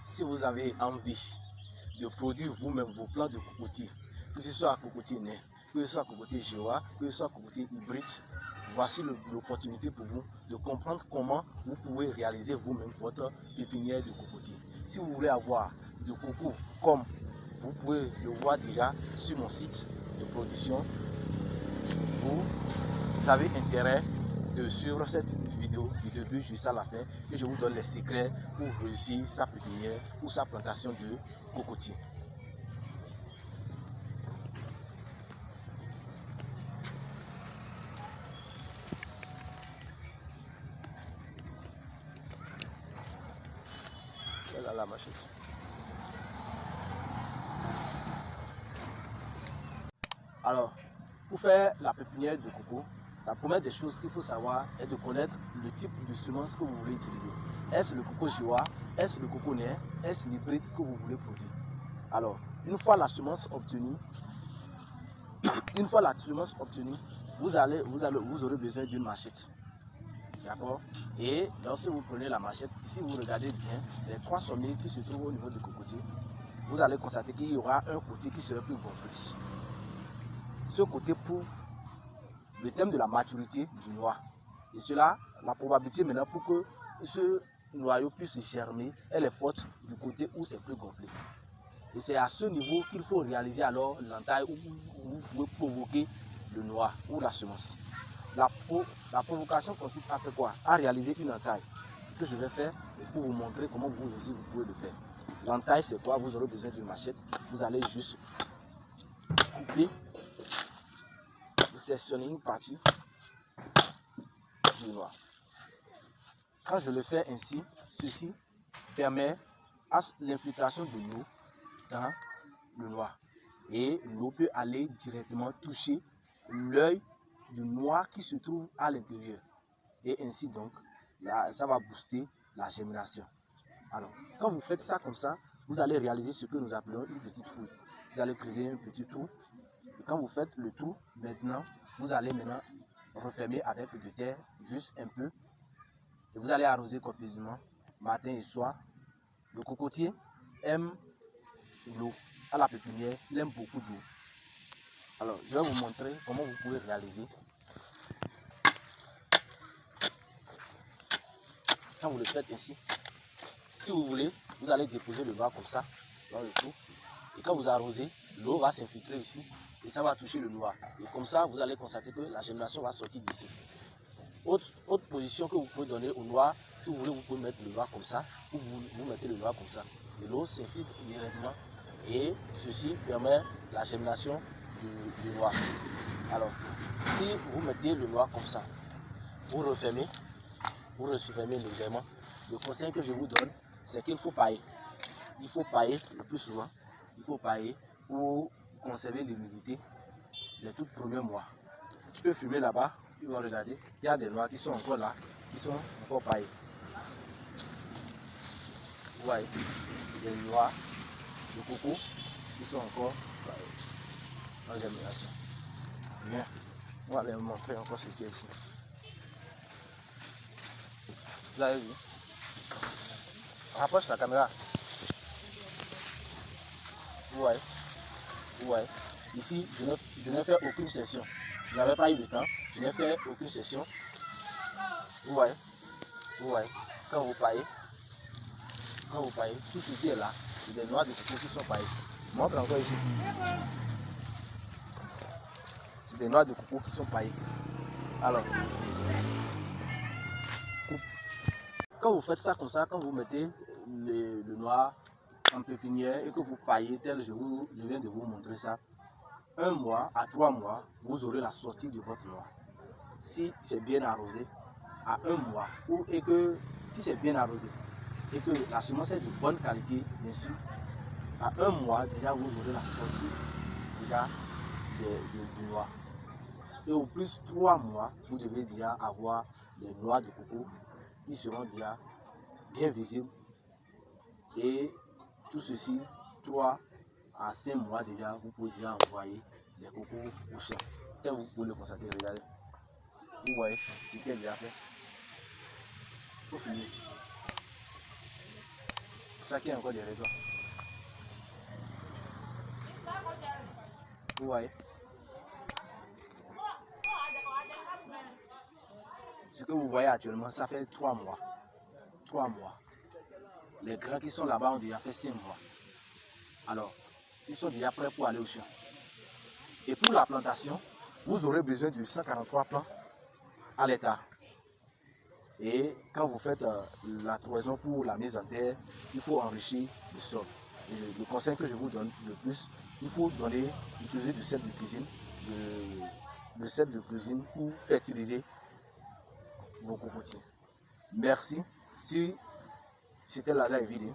si vous avez envie de produire vous-même vos plants de cocotier, que ce soit cocotier nain, que ce soit cocotier géois, que ce soit cocotier hybride, voici l'opportunité pour vous de comprendre comment vous pouvez réaliser vous-même votre pépinière de cocotier. Si vous voulez avoir de coco comme vous pouvez le voir déjà sur mon site de production, vous avez intérêt de suivre cette vidéo du début jusqu'à la fin et je vous donne les secrets pour réussir sa pépinière ou sa plantation de cocotier. Voilà la machette. Alors, pour faire la pépinière de coco, la première des choses qu'il faut savoir est de connaître le type de semence que vous voulez utiliser. Est-ce le coco géois? Est-ce le coco nain? Est-ce l'hybride que vous voulez produire? Alors, une fois la semence obtenue, vous aurez besoin d'une machette. D'accord? Et lorsque vous prenez la machette, si vous regardez bien les 3 sommiers qui se trouvent au niveau du cocotier, vous allez constater qu'il y aura un côté qui sera plus gonflé. Ce côté prouve le thème de la maturité du noix. Et cela, la probabilité maintenant pour que ce noyau puisse germer, elle est forte du côté où c'est plus gonflé. Et c'est à ce niveau qu'il faut réaliser alors l'entaille où vous pouvez provoquer le noix ou la semence. La provocation consiste à faire quoi? À réaliser une entaille que je vais faire pour vous montrer comment vous aussi vous pouvez le faire. L'entaille c'est quoi? Vous aurez besoin d'une machette. Vous allez juste couper, sélectionner une partie du noix. Quand je le fais ainsi, ceci permet à l'infiltration de l'eau dans le noix. Et l'eau peut aller directement toucher l'œil du noix qui se trouve à l'intérieur. Et ainsi donc, là, ça va booster la germination. Alors, quand vous faites ça comme ça, vous allez réaliser ce que nous appelons une petite fouille. Vous allez creuser un petit trou. Et quand vous faites le trou, maintenant, vous allez maintenant refermer avec de terre, juste un peu. Et vous allez arroser copieusement, matin et soir. Le cocotier aime l'eau. À la pépinière, il aime beaucoup d'eau. Alors, je vais vous montrer comment vous pouvez réaliser. Quand vous le faites ici, si vous voulez, vous allez déposer le noix comme ça, dans le trou. Et quand vous arrosez, l'eau va s'infiltrer ici et ça va toucher le noix. Et comme ça, vous allez constater que la germination va sortir d'ici. Autre position que vous pouvez donner au noix, si vous voulez, vous pouvez mettre le noix comme ça, ou vous mettez le noix comme ça. Et l'eau s'infiltre directement et ceci permet la germination du noix. Alors, si vous mettez le noix comme ça, vous refermez légèrement. Le conseil que je vous donne, c'est qu'il faut pailler. Il faut pailler le plus souvent. Il faut pailler pour conserver l'humidité les tout premiers mois. Tu peux fumer là-bas, tu vas regarder, il y a des noix qui sont encore là, qui sont encore paillées. Vous voyez, des noix de coco qui sont encore paillées en germination. Bien, on va les montrer encore ce qu'il y a ici. Vous avez vu? Rapproche la caméra. Vous voyez? Vous voyez? Ici, je n'ai fait aucune session. Je n'avais pas eu le temps. Je n'ai fait aucune session. Vous voyez? Vous voyez? Quand vous paillez, tout ce qui est là, c'est des noix de coco qui sont paillées. Montre encore ici. C'est des noix de coco qui sont paillées. Alors, quand vous faites ça comme ça, quand vous mettez le noix en pépinière et que vous paillez tel je viens de vous montrer ça, 1 mois à 3 mois, vous aurez la sortie de votre noix. Si c'est bien arrosé, à 1 mois, et que si c'est bien arrosé, et que la semence est de bonne qualité, bien sûr, à 1 mois, déjà vous aurez la sortie déjà du noix. Et au plus 3 mois, vous devez déjà avoir les noix de coco qui seront déjà bien visibles. Et tout ceci, 3 à 5 mois déjà, vous pouvez déjà envoyer les cocos au champ. Comme vous pouvez le constater, regardez. Vous voyez ce qu'elle a déjà fait. Pour finir. ça qui est encore derrière toi. Vous voyez? Ce que vous voyez actuellement, ça fait 3 mois. 3 mois. Les grains qui sont là-bas ont déjà fait 5 mois. Alors, ils sont déjà prêts pour aller au champ. Et pour la plantation, vous aurez besoin de 143 plants à l'hectare. Et quand vous faites la toison pour la mise en terre, il faut enrichir le sol. Et le conseil que je vous donne le plus, il faut utiliser du sel de cuisine, le sel de cuisine pour fertiliser vos cocotiers. Merci. Si c'était Lazare vidéo,